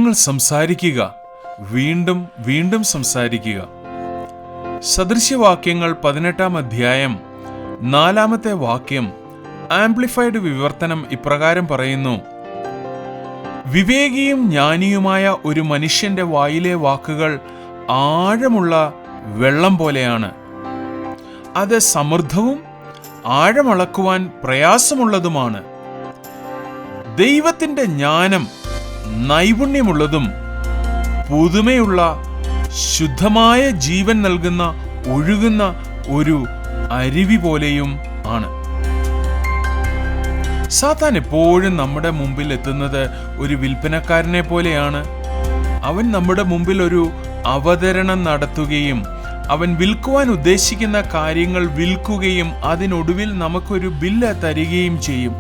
നിങ്ങൾ സംസാരിക്കുക, വീണ്ടും വീണ്ടും സംസാരിക്കുക. സദൃശ്യവാക്യങ്ങൾ 18-ാം അധ്യായം 4-ാമത്തെ വാക്യം ആംപ്ലിഫൈഡ് വിവർത്തനം ഇപ്രകാരം പറയുന്നു: വിവേകിയും ജ്ഞാനിയുമായ ഒരു മനുഷ്യന്റെ വായിലെ വാക്കുകൾ ആഴമുള്ള വെള്ളം പോലെയാണ്. അത് സമൃദ്ധവും ആഴമളക്കുവാൻ പ്രയാസമുള്ളതുമാണ്. ദൈവത്തിന്റെ ജ്ഞാനം നൈപുണ്യമുള്ളതും പുതുമയുള്ള ശുദ്ധമായ ജീവൻ നൽകുന്ന ഒഴുകുന്ന ഒരു അരുവി പോലെയും ആണ്. സാത്താൻ എപ്പോഴും നമ്മുടെ മുമ്പിൽ എത്തുന്നത് ഒരു വിൽപ്പനക്കാരനെ പോലെയാണ്. അവൻ നമ്മുടെ മുമ്പിൽ ഒരു അവതരണം നടത്തുകയും അവൻ വിൽക്കുവാൻ ഉദ്ദേശിക്കുന്ന കാര്യങ്ങൾ വിൽക്കുകയും അതിനൊടുവിൽ നമുക്കൊരു ബില്ല് തരികയും ചെയ്യും.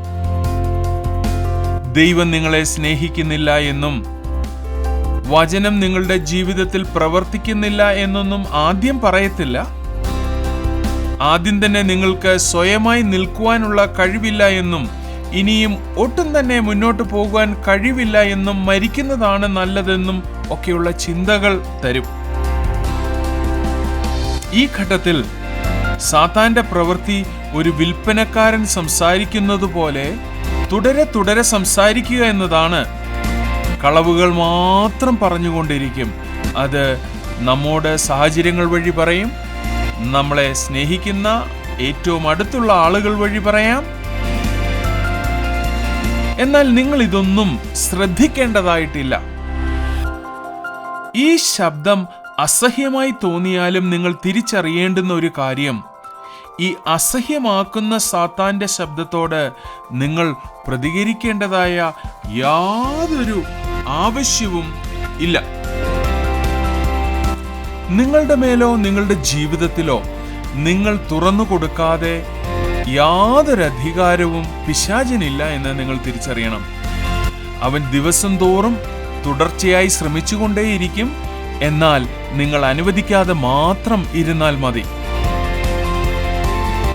ദൈവം നിങ്ങളെ സ്നേഹിക്കുന്നില്ല എന്നും വചനം നിങ്ങളുടെ ജീവിതത്തിൽ പ്രവർത്തിക്കുന്നില്ല എന്നൊന്നും ആദ്യം പറയത്തില്ല. ആദ്യം തന്നെ നിങ്ങൾക്ക് സ്വയമായി നിൽക്കുവാനുള്ള കഴിവില്ല എന്നും ഇനിയും ഒട്ടും തന്നെ മുന്നോട്ട് പോകുവാൻ കഴിവില്ല എന്നും മരിക്കുന്നതാണ് നല്ലതെന്നും ഒക്കെയുള്ള ചിന്തകൾ തരും. ഈ ഘട്ടത്തിൽ സാത്താന്റെ പ്രവൃത്തി ഒരു വിൽപ്പനക്കാരൻ സംസാരിക്കുന്നത് പോലെ തുടരെ സംസാരിക്കുക എന്നതാണ്. കളവുകൾ മാത്രം പറഞ്ഞുകൊണ്ടിരിക്കും. അത് നമ്മോട് സാഹചര്യങ്ങൾ വഴി പറയും, നമ്മളെ സ്നേഹിക്കുന്ന ഏറ്റവും അടുത്തുള്ള ആളുകൾ വഴി പറയാം. എന്നാൽ നിങ്ങൾ ഇതൊന്നും ശ്രദ്ധിക്കേണ്ടതായിട്ടില്ല. ഈ ശബ്ദം അസഹ്യമായി തോന്നിയാലും നിങ്ങൾ തിരിച്ചറിയേണ്ടുന്ന ഒരു കാര്യം, ഈ അസഹ്യമാക്കുന്ന സാത്താന്റെ ശബ്ദത്തോട് നിങ്ങൾ പ്രതികരിക്കേണ്ടതായ യാതൊരു ആവശ്യവും ഇല്ല. നിങ്ങളുടെ മേലോ നിങ്ങളുടെ ജീവിതത്തിലോ നിങ്ങൾ തുറന്നു കൊടുക്കാതെ യാതൊരു അധികാരവും പിശാചിനില്ല എന്ന് നിങ്ങൾ തിരിച്ചറിയണം. അവൻ ദിവസം തോറും തുടർച്ചയായി ശ്രമിച്ചുകൊണ്ടേയിരിക്കും. എന്നാൽ നിങ്ങൾ അനുവദിക്കാതെ മാത്രം ഇരുന്നാൽ മതി.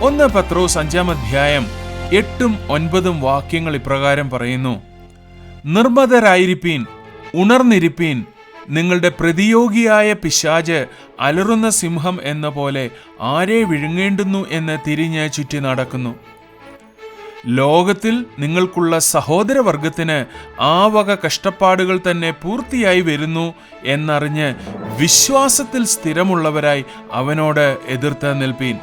1 പത്രോസ് 5-ാം അധ്യായം 8ഉം 9ഉം വാക്യങ്ങൾ ഇപ്രകാരം പറയുന്നു: നിർമ്മതരായിരിപ്പീൻ, ഉണർന്നിരിപ്പീൻ. നിങ്ങളുടെ പ്രതിയോഗിയായ പിശാച് അലറുന്ന സിംഹം എന്ന പോലെ ആരെ വിഴുങ്ങേണ്ടുന്നു എന്ന് തിരിഞ്ഞ് ചുറ്റി നടക്കുന്നു. ലോകത്തിൽ നിങ്ങൾക്കുള്ള സഹോദരവർഗത്തിന് ആ വക കഷ്ടപ്പാടുകൾ തന്നെ പൂർത്തിയായി വരുന്നു എന്നറിഞ്ഞ് വിശ്വാസത്തിൽ സ്ഥിരമുള്ളവരായി അവനോട് എതിർത്ത് നിൽപ്പീൻ.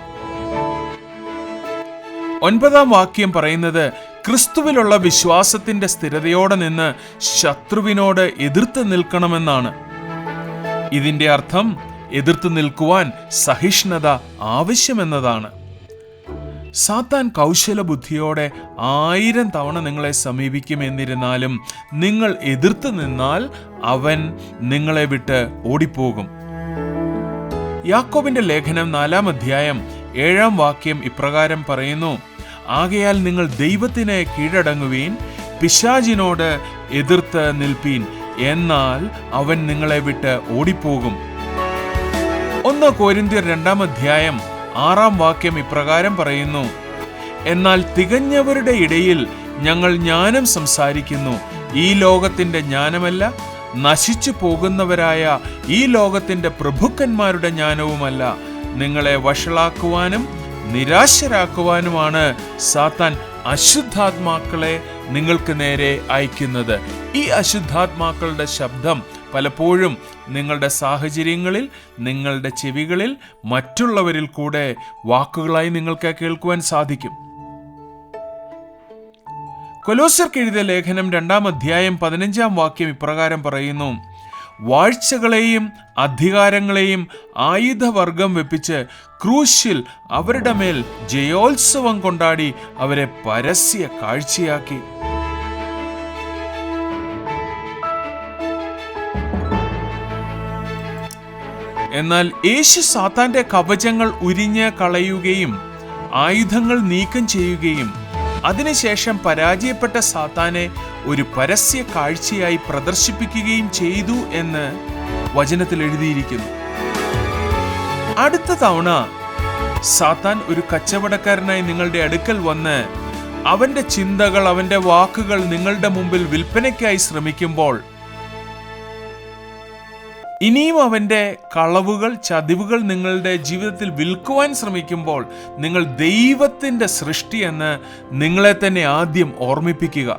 9-ാം വാക്യം പറയുന്നത് ക്രിസ്തുവിലുള്ള വിശ്വാസത്തിന്റെ സ്ഥിരതയോടെ നിന്ന് ശത്രുവിനോട് എതിർത്ത് നിൽക്കണമെന്നാണ്. ഇതിന്റെ അർത്ഥം എതിർത്ത് നിൽക്കുവാൻ സഹിഷ്ണുത ആവശ്യമെന്നതാണ്. സാത്താൻ കൗശല ബുദ്ധിയോടെ 1000 തവണ നിങ്ങളെ സമീപിക്കും. എന്നിരുന്നാലും നിങ്ങൾ എതിർത്ത് നിന്നാൽ അവൻ നിങ്ങളെ വിട്ട് ഓടിപ്പോകും. യാക്കോബിന്റെ ലേഖനം 4-ാം അധ്യായം 7-ാം വാക്യം ഇപ്രകാരം പറയുന്നു: ആകയാൽ നിങ്ങൾ ദൈവത്തിന് കീഴടങ്ങുവീൻ, പിശാചിനോട് എതിർത്ത് നിൽപ്പീൻ, എന്നാൽ അവൻ നിങ്ങളെ വിട്ട് ഓടിപ്പോകും. 1 കൊരിന്ത്യർ 2-ാം അധ്യായം 6-ാം വാക്യം ഇപ്രകാരം പറയുന്നു: എന്നാൽ തികഞ്ഞവരുടെ ഇടയിൽ ഞങ്ങൾ ജ്ഞാനം സംസാരിക്കുന്നു, ഈ ലോകത്തിന്റെ ജ്ഞാനമല്ല, നശിച്ചു പോകുന്നവരായ ഈ ലോകത്തിന്റെ പ്രഭുക്കന്മാരുടെ ജ്ഞാനവുമല്ല. നിങ്ങളെ വഷളാക്കുവാനും നിരാശരാക്കുവാനുമാണ് സാത്താൻ അശുദ്ധാത്മാക്കളെ നിങ്ങൾക്ക് നേരെ അയക്കുന്നത്. ഈ അശുദ്ധാത്മാക്കളുടെ ശബ്ദം പലപ്പോഴും നിങ്ങളുടെ സാഹചര്യങ്ങളിൽ, നിങ്ങളുടെ ചെവികളിൽ, മറ്റുള്ളവരിൽ കൂടെ വാക്കുകളായി നിങ്ങൾക്ക് കേൾക്കുവാൻ സാധിക്കും. കൊലോസ്യർക്ക് എഴുതിയ ലേഖനം 2-ാം അധ്യായം 15-ാം വാക്യം ഇപ്രകാരം പറയുന്നു: വാഴ്ചകളെയും അധികാരങ്ങളെയും ആയുധവർഗം വെപ്പിച്ച് ക്രൂശിൽ അവരുടെ മേൽ ജയോത്സവം കൊണ്ടാടി അവരെ പരസ്യ കാഴ്ചയാക്കി. എന്നാൽ യേശു സാത്താന്റെ കവചങ്ങൾ ഉരിഞ്ഞ് കളയുകയും ആയുധങ്ങൾ നീക്കം ചെയ്യുകയും അതിനുശേഷം പരാജയപ്പെട്ട സാത്താനെ ഒരു പരസ്യ കാഴ്ചയായി പ്രദർശിപ്പിക്കുകയും ചെയ്തു എന്ന് വചനത്തിൽ എഴുതിയിരിക്കുന്നു. അടുത്ത തവണ സാത്താൻ ഒരു കച്ചവടക്കാരനായി നിങ്ങളുടെ അടുക്കൽ വന്ന് അവന്റെ ചിന്തകൾ, അവന്റെ വാക്കുകൾ നിങ്ങളുടെ മുമ്പിൽ വിൽപ്പനയ്ക്കായി ശ്രമിക്കുമ്പോൾ ഇനിയും അവൻ്റെ കളവുകൾ, ചതിവുകൾ നിങ്ങളുടെ ജീവിതത്തിൽ വിൽക്കുവാൻ ശ്രമിക്കുമ്പോൾ നിങ്ങൾ ദൈവത്തിൻ്റെ സൃഷ്ടി എന്ന് നിങ്ങളെ തന്നെ ആദ്യം ഓർമ്മിപ്പിക്കുക.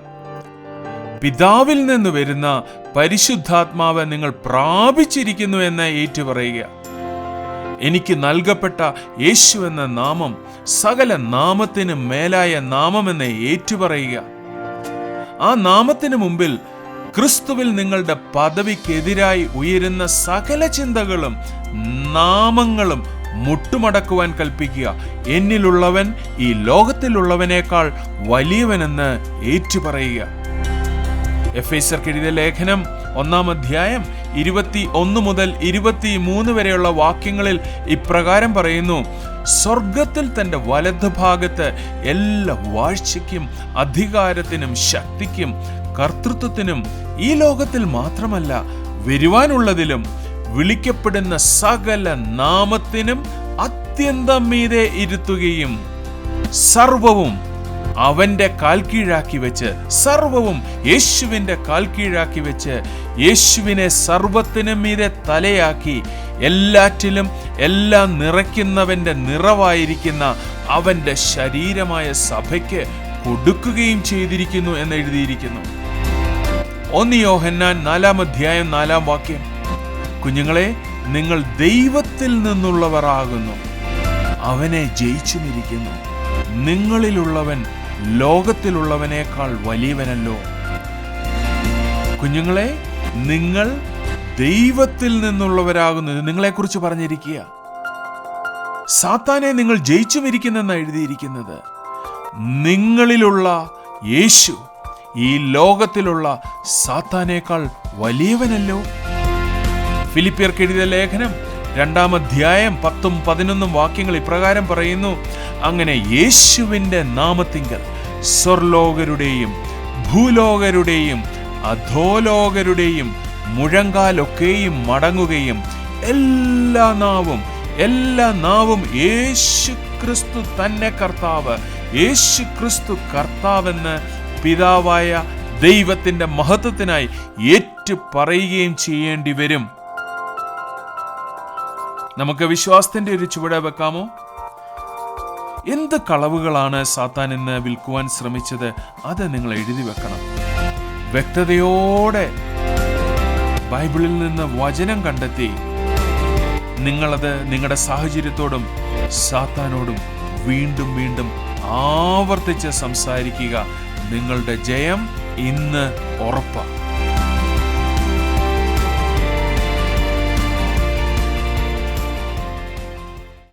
പിതാവിൽ നിന്ന് വരുന്ന പരിശുദ്ധാത്മാവ് നിങ്ങൾ പ്രാപിച്ചിരിക്കുന്നു എന്ന് ഏറ്റുപറയുക. എനിക്ക് നൽകപ്പെട്ട യേശു എന്ന നാമം സകല നാമത്തിനും മേലായ നാമമെന്ന് ഏറ്റുപറയുക. ആ നാമത്തിന് മുമ്പിൽ ക്രിസ്തുവിൽ നിങ്ങളുടെ പദവിക്കെതിരായി ഉയരുന്ന സകല ചിന്തകളും നാമങ്ങളും മുട്ടുമടക്കുവാൻ കൽപ്പിക്കുക. എന്നിലുള്ളവൻ ഈ ലോകത്തിലുള്ളവനേക്കാൾ വലിയവനെന്ന് ഏറ്റുപറയുക. എഫേസ്യർക്ക് എഴുതിയ ലേഖനം 1-ാം അധ്യായം 21 മുതൽ 23 വരെയുള്ള വാക്യങ്ങളിൽ ഇപ്രകാരം പറയുന്നു: സ്വർഗത്തിൽ തന്റെ വലതുഭാഗത്ത് എല്ലാ വാഴ്ചയ്ക്കും അധികാരത്തിനും ശക്തിക്കും കർത്തൃത്വത്തിനും ഈ ലോകത്തിൽ മാത്രമല്ല വരുവാനുള്ളതിലും വിളിക്കപ്പെടുന്ന സകല നാമത്തിനും അത്യന്തം മീതെ ഇരുത്തുകയും സർവവും അവന്റെ കാൽ കീഴാക്കി വെച്ച്, സർവവും യേശുവിന്റെ കാൽ കീഴാക്കി വെച്ച്, യേശുവിനെ സർവത്തിനും മീതെ തലയാക്കി എല്ലാറ്റിലും എല്ലാം നിറയ്ക്കുന്നവന്റെ നിറവായിരിക്കുന്ന അവന്റെ ശരീരമായ സഭയ്ക്ക് കൊടുക്കുകയും ചെയ്തിരിക്കുന്നു എന്ന് എഴുതിയിരിക്കുന്നു. 1 യോഹന്നാൻ 4-ാം അധ്യായം 4-ാം വാക്യം: കുഞ്ഞുങ്ങളെ, നിങ്ങൾ ദൈവത്തിൽ നിന്നുള്ളവർ ആകുന്നു, അവനെ ജയിച്ചുമിരിക്കുന്നു. നിങ്ങളിലുള്ളവൻ ലോകത്തിലുള്ളവനേക്കാൾ വലിയവനല്ലോ. കുഞ്ഞുങ്ങളെ, നിങ്ങൾ ദൈവത്തിൽ നിന്നുള്ളവരാകുന്നു. ഇത് നിങ്ങളെക്കുറിച്ച് പറഞ്ഞിരിക്കുക. സാത്താനെ നിങ്ങൾ ജയിച്ചുമിരിക്കുന്നെന്ന് എഴുതിയിരിക്കുന്നത്. നിങ്ങളിലുള്ള യേശു ഈ ലോകത്തിലുള്ള സാത്താനേക്കാൾ വലിയവനല്ലോ. ഫിലിപ്പിയർക്ക് എഴുതിയ ലേഖനം 2-ാം അധ്യായം 10-ഉം 11-ഉം വാക്യങ്ങൾ ഇപ്രകാരം പറയുന്നു: അങ്ങനെ യേശുവിന്റെ നാമത്തിങ്കൽ സ്വർലോകരുടെയും ഭൂലോകരുടെയും അധോലോകരുടെയും മുഴങ്കാലൊക്കെയും മടങ്ങുകയും എല്ലാ നാവും യേശു ക്രിസ്തു തന്നെ കർത്താവ്, യേശു ക്രിസ്തു കർത്താവെന്ന് പിതാവായ ദൈവത്തിന്റെ മഹത്വത്തിനായി ഏറ്റു പറയുകയും ചെയ്യേണ്ടി വരും. നമുക്ക് വിശ്വാസത്തിന്റെ ഒരു ചുവട് വെക്കാമോ? എന്ത് കളവുകളാണ് സാത്താൻ ഇന്ന് വിൽക്കുവാൻ ശ്രമിച്ചത്? അത് നിങ്ങൾ എഴുതി വെക്കണം. വ്യക്തതയോടെ ബൈബിളിൽ നിന്ന് വചനം കണ്ടെത്തി നിങ്ങളത് നിങ്ങളുടെ സാഹചര്യത്തോടും സാത്താനോടും വീണ്ടും വീണ്ടും ആവർത്തിച്ച് സംസാരിക്കുക. നിങ്ങളുടെ ജയം ഇന്ന് ഉറപ്പാണ്.